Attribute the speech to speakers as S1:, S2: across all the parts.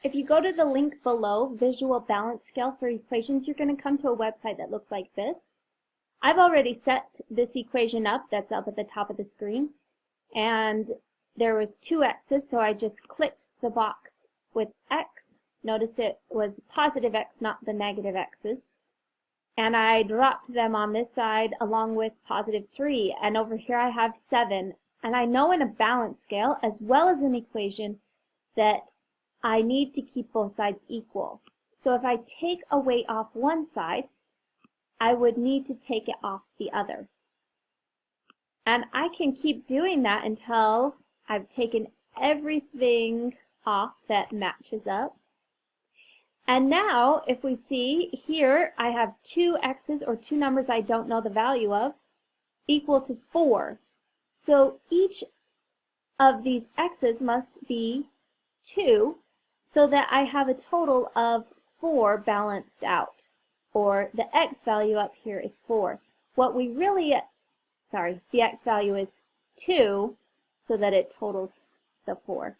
S1: If you go to the link below, Visual Balance Scale for Equations, you're going to come to a website that looks like this. I've already set this equation up that's up at the top of the screen, and there was two x's, so I just clicked the box with x. Notice it was positive x, not the negative x's. And I dropped them on this side along with positive 3, and over here I have 7. And I know in a balance scale, as well as an equation, that I need to keep both sides equal. So if I take a weight off one side, I would need to take it off the other. And I can keep doing that until I've taken everything off that matches up. And now, if we see here, I have two x's, or two numbers I don't know the value of, equal to 4. So each of these x's must be 2, so that I have a total of 4 balanced out. Or the x value up here is 4. What we really, the x value is 2, so that it totals the 4.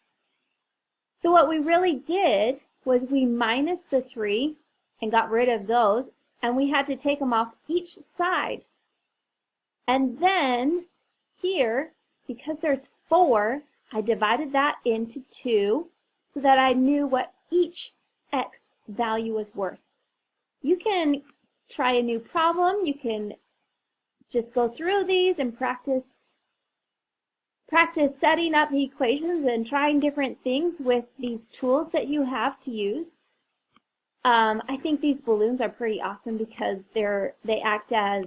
S1: So what we really did was we minus the 3 and got rid of those, and we had to take them off each side. And then here, because there's 4, I divided that into 2 so that I knew what each x value was worth. You can try a new problem. You can just go through these and practice setting up the equations and trying different things with these tools that you have to use. I think these balloons are pretty awesome because they act as,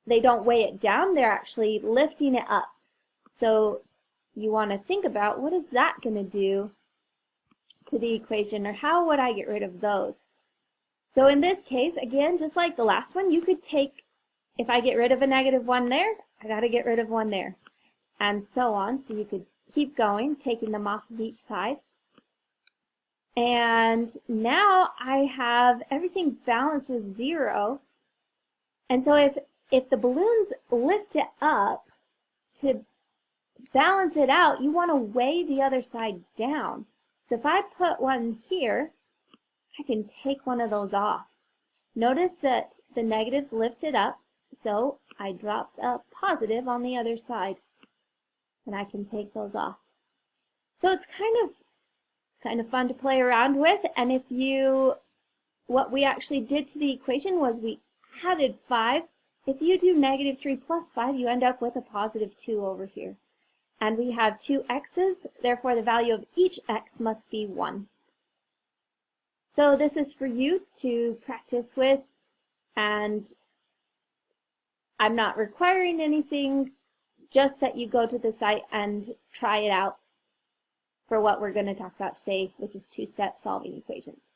S1: they don't weigh it down, they're actually lifting it up. So you want to think about, what is that going to do to the equation, or how would I get rid of those? So in this case, again, just like the last one, you could take, if I get rid of a -1 there, I got to get rid of 1 there, and so on. So you could keep going, taking them off of each side. And now I have everything balanced with 0. And so if the balloons lift it up, to balance it out, you want to weigh the other side down. So if I put one here, I can take one of those off. Notice that the negatives lifted up, so I dropped a positive on the other side, and I can take those off. So it's kind of fun to play around with. And what we actually did to the equation was we added 5. If you do -3 plus 5, you end up with a +2 over here. And we have two x's, therefore the value of each x must be 1. So this is for you to practice with, and I'm not requiring anything, just that you go to the site and try it out for what we're going to talk about today, which is two-step solving equations.